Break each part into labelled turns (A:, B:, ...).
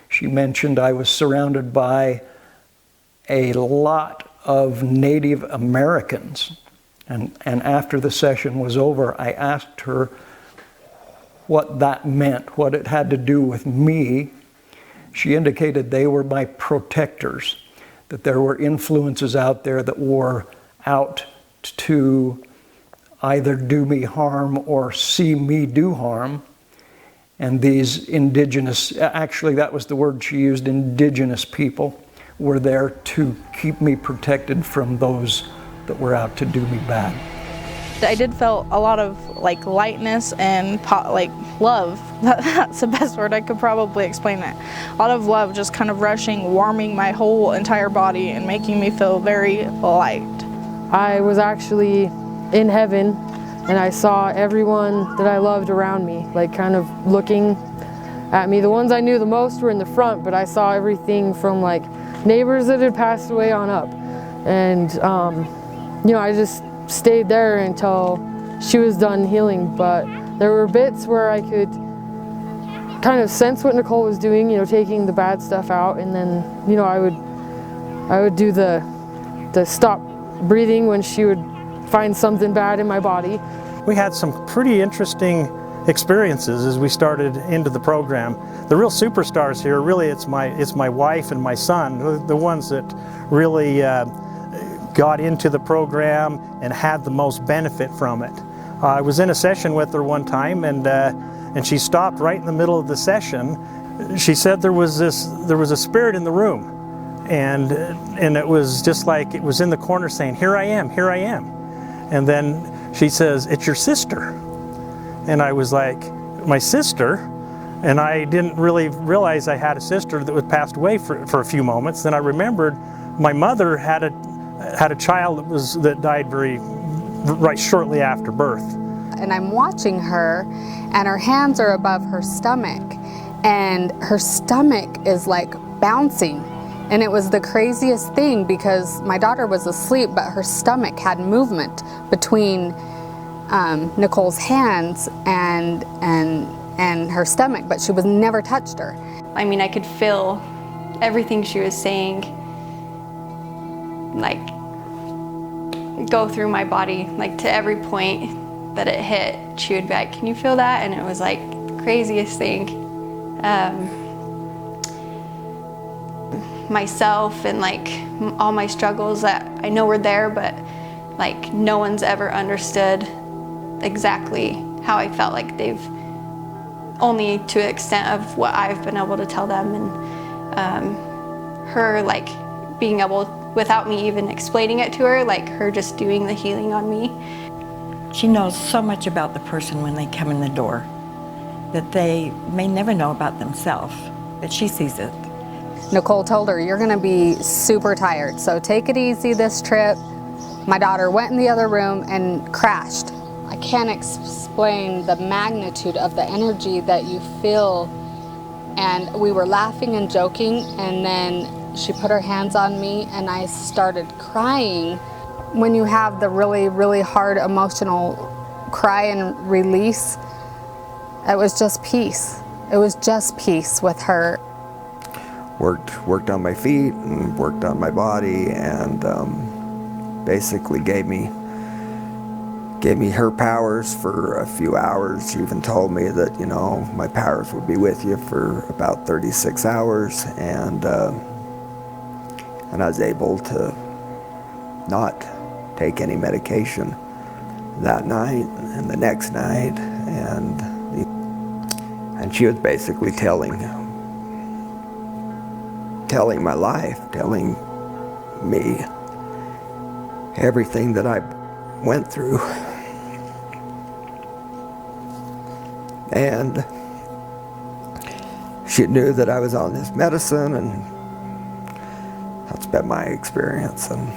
A: She mentioned I was surrounded by a lot of Native Americans. And after the session was over, I asked her what that meant, what it had to do with me. She indicated they were my protectors, that there were influences out there that were out to either do me harm or see me do harm. And these indigenous, actually that was the word she used, indigenous people, were there to keep me protected from those that were out to do me bad.
B: I did feel a lot of lightness and love. That's the best word I could probably explain it. A lot of love just kind of rushing, warming my whole entire body and making me feel very light.
C: I was actually in heaven and I saw everyone that I loved around me, kind of looking at me. The ones I knew the most were in the front, but I saw everything from neighbors that had passed away on up. And I just stayed there until she was done healing, but there were bits where I could kind of sense what Nicole was doing, taking the bad stuff out, and then, I would do the stop breathing when she would find something bad in my body.
D: We had some pretty interesting experiences as we started into the program. The real superstars here, really, it's my wife and my son, the ones that really got into the program and had the most benefit from it. I was in a session with her one time, and she stopped right in the middle of the session. She said there was a spirit in the room, and it was just like it was in the corner saying, "Here I am, here I am." And then she says, "It's your sister." And I was like, "My sister?" And I didn't really realize I had a sister that had passed away for a few moments. Then I remembered my mother had a child that died right shortly after birth.
E: And I'm watching her, and her hands are above her stomach, and her stomach is bouncing. And it was the craziest thing because my daughter was asleep, but her stomach had movement between Nicole's hands and her stomach, but she was never touched her.
F: I mean, I could feel everything she was saying, go through my body, to every point that it hit, she would be like, "Can you feel that?" And it was the craziest thing. Myself and all my struggles that I know were there, but no one's ever understood exactly how I felt. They've only to the extent of what I've been able to tell them, and her being able, without me even explaining it to her, her just doing the healing on me.
G: She knows so much about the person when they come in the door that they may never know about themselves, but she sees it.
E: Nicole told her, "You're going to be super tired, so take it easy this trip." My daughter went in the other room and crashed. I can't explain the magnitude of the energy that you feel. And we were laughing and joking, and then she put her hands on me and I started crying. When you have the really, really hard emotional cry and release, it was just peace. It was just peace with her.
H: Worked on my feet and worked on my body, and basically gave me her powers for a few hours. She even told me that, my powers would be with you for about 36 hours, and I was able to not take any medication that night and the next night, and she was basically telling my life, telling me everything that I went through. And she knew that I was on this medicine, and that's been my experience. And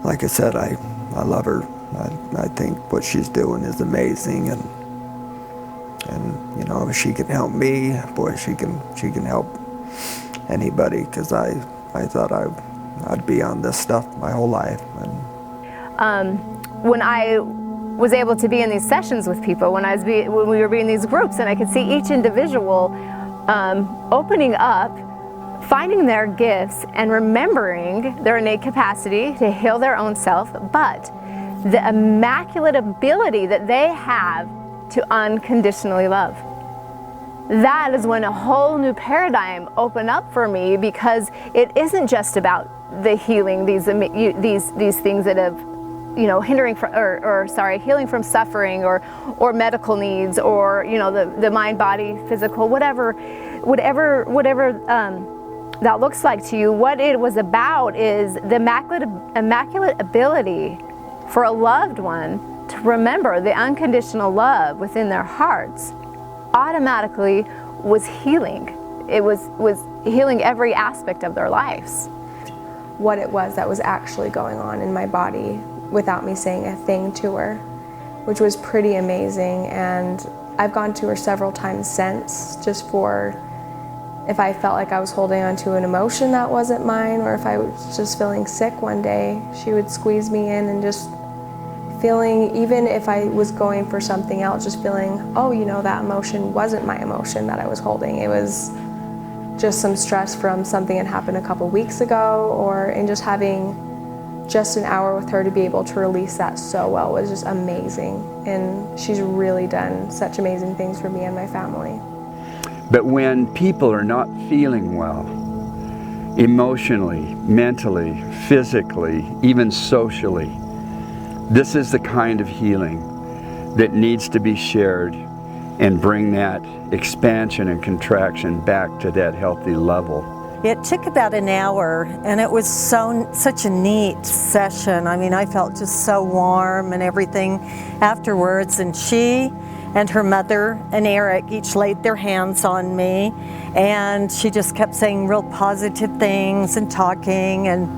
H: like I said, I love her. I think what she's doing is amazing, and you know, if she can help me, boy, she can help anybody, because I thought I'd be on this stuff my whole life. And
I: when I was able to be in these sessions with people, when we were being in these groups, and I could see each individual opening up, finding their gifts, and remembering their innate capacity to heal their own self, but the immaculate ability that they have to unconditionally love. That is when a whole new paradigm opened up for me, because it isn't just about the healing, these things that have, you know, healing from suffering or medical needs, or, you know, the mind, body, physical, whatever that looks like to you. What it was about is the immaculate ability for a loved one to remember the unconditional love within their hearts automatically was healing. It was healing every aspect of their lives.
J: What it was that was actually going on in my body without me saying a thing to her, which was pretty amazing. And I've gone to her several times since, just for if I felt like I was holding on to an emotion that wasn't mine, or if I was just feeling sick one day, she would squeeze me in, and just feeling, even if I was going for something else, just feeling, oh, you know, that emotion wasn't my emotion that I was holding. It was just some stress from something that happened a couple weeks ago, and just having just an hour with her to be able to release that so well was just amazing. And she's really done such amazing things for me and my family.
K: But when people are not feeling well, emotionally, mentally, physically, even socially, this is the kind of healing that needs to be shared and bring that expansion and contraction back to that healthy level.
L: It took about an hour, and it was such a neat session. I mean, I felt just so warm and everything afterwards, and she and her mother and Eric each laid their hands on me, and she just kept saying real positive things and talking, and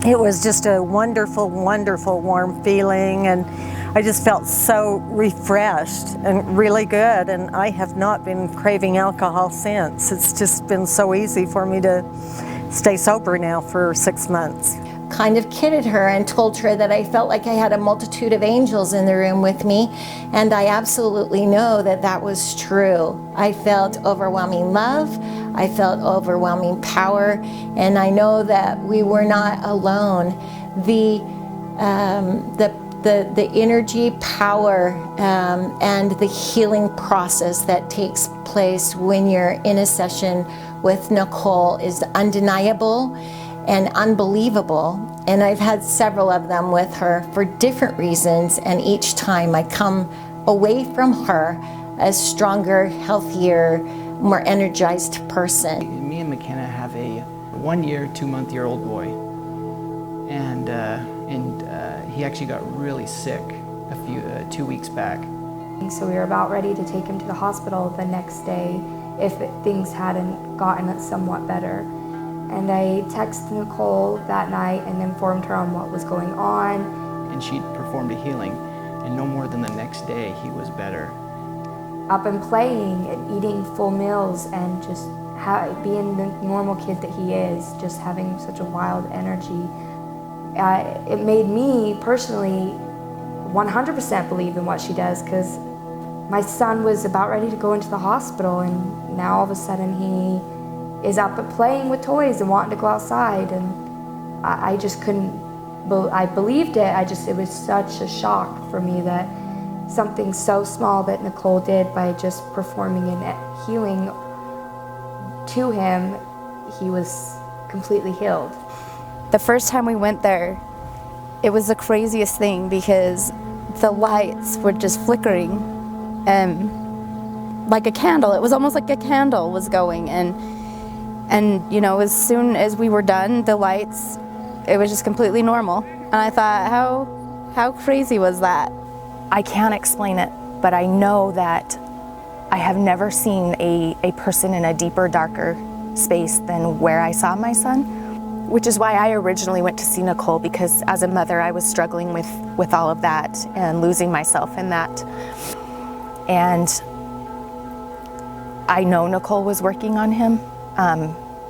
L: it was just a wonderful, wonderful warm feeling, and I just felt so refreshed and really good, and I have not been craving alcohol since. It's just been so easy for me to stay sober now for 6 months.
M: Kind of kidded her and told her that I felt like I had a multitude of angels in the room with me, and I absolutely know that that was true. I felt overwhelming love, I felt overwhelming power, and I know that we were not alone. The energy, power, and the healing process that takes place when you're in a session with Nicole is undeniable and unbelievable. And I've had several of them with her for different reasons, and each time I come away from her a stronger, healthier, more energized person.
N: Me and McKenna have a 1 year, 2 month-year-old boy, and he actually got really sick 2 weeks back.
J: So we were about ready to take him to the hospital the next day if things hadn't gotten somewhat better. And I texted Nicole that night and informed her on what was going on.
N: And she performed a healing, and no more than the next day he was better.
J: Up and playing and eating full meals, and just being the normal kid that he is, just having such a wild energy. It made me personally 100% believe in what she does, because my son was about ready to go into the hospital, and now all of a sudden he is up and playing with toys and wanting to go outside, and I just couldn't, I believed it, it was such a shock for me that something so small that Nicole did by just performing and healing to him, he was completely healed.
O: The first time we went there, it was the craziest thing, because the lights were just flickering like a candle. It was almost like a candle was going, and you know, as soon as we were done, the lights, it was just completely normal. And I thought, how crazy was that?
P: I can't explain it, but I know that I have never seen a person in a deeper, darker space than where I saw my son, which is why I originally went to see Nicole, because as a mother I was struggling with all of that and losing myself in that. And I know Nicole was working on him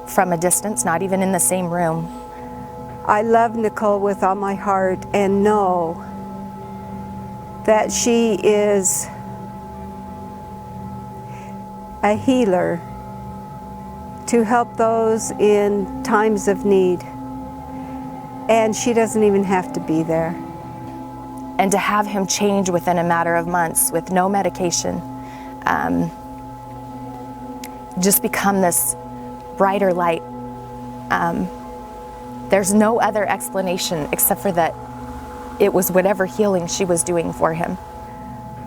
P: from a distance, not even in the same room.
Q: I love Nicole with all my heart and know that she is a healer to help those in times of need. And she doesn't even have to be there.
P: And to have him change within a matter of months with no medication, just become this brighter light. There's no other explanation except for that it was whatever healing she was doing for him.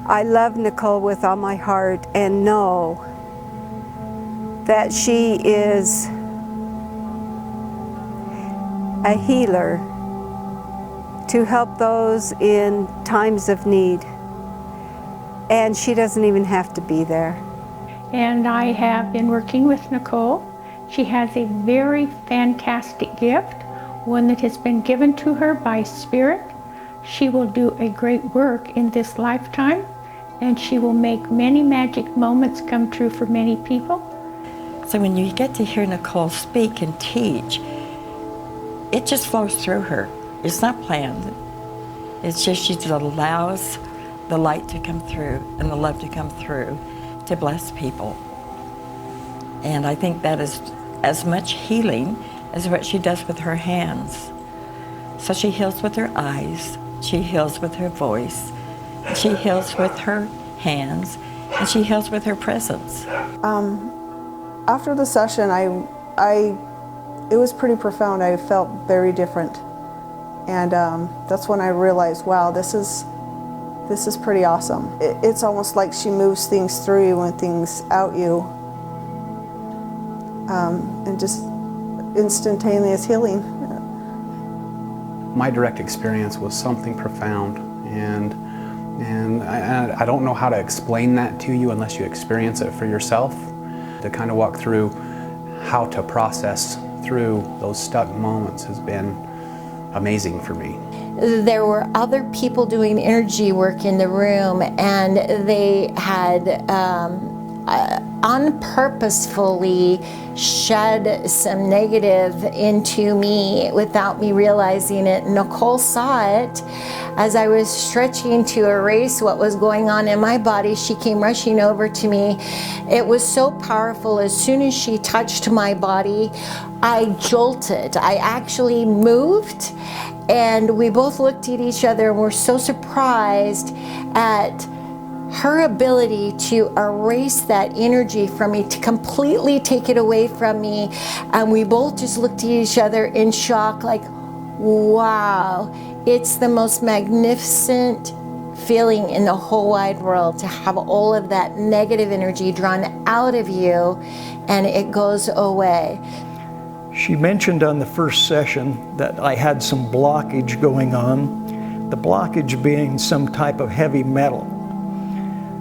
Q: I love Nicole with all my heart and know that she is a healer to help those in times of need. And she doesn't even have to be there.
R: And I have been working with Nicole. She has a very fantastic gift, one that has been given to her by Spirit. She will do a great work in this lifetime, and she will make many magic moments come true for many people.
G: So when you get to hear Nicole speak and teach, it just flows through her. It's not planned. It's just she just allows the light to come through and the love to come through to bless people. And I think that is as much healing as what she does with her hands. So she heals with her eyes, she heals with her voice, she heals with her hands, and she heals with her presence.
S: After the session, it was pretty profound. I felt very different. And that's when I realized, wow, this is pretty awesome. It's almost like she moves things through you and things out you. And just instantaneous healing.
T: My direct experience was something profound, and I don't know how to explain that to you unless you experience it for yourself. To kind of walk through how to process through those stuck moments has been amazing for me.
M: There were other people doing energy work in the room, and they had unpurposefully shed some negative into me without me realizing it. Nicole saw it as I was stretching to erase what was going on in my body. She came rushing over to me. It was so powerful. As soon as she touched my body, I jolted. I actually moved, and we both looked at each other and were so surprised at her ability to erase that energy from me, to completely take it away from me. And we both just looked at each other in shock, like, wow. It's the most magnificent feeling in the whole wide world to have all of that negative energy drawn out of you and it goes away.
A: She mentioned on the first session that I had some blockage going on, the blockage being some type of heavy metal.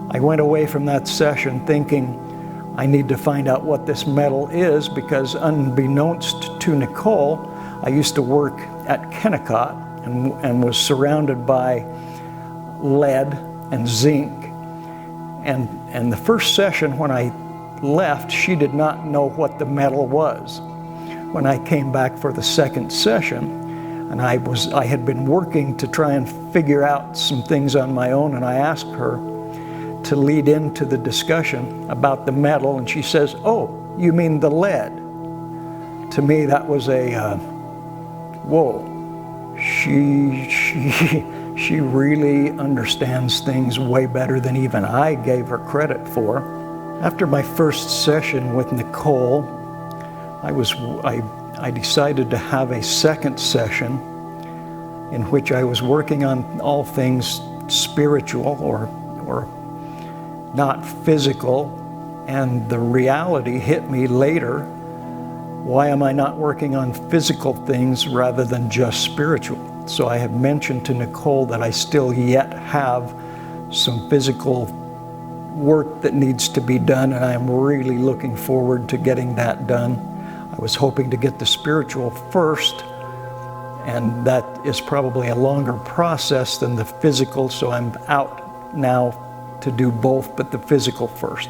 A: I went away from that session thinking I need to find out what this metal is, because unbeknownst to Nicole, I used to work at Kennecott and was surrounded by lead and zinc. And the first session when I left, she did not know what the metal was. When I came back for the second session, and I had been working to try and figure out some things on my own, and I asked her to lead into the discussion about the metal, and she says, "Oh, you mean the lead?" To me, that was a whoa. She really understands things way better than even I gave her credit for. After my first session with Nicole, I decided to have a second session in which I was working on all things spiritual or not physical, and the reality hit me later. Why am I not working on physical things rather than just spiritual? So I had mentioned to Nicole that I still yet have some physical work that needs to be done, and I'm really looking forward to getting that done. I was hoping to get the spiritual first, and that is probably a longer process than the physical, so I'm out now to do both, but the physical first.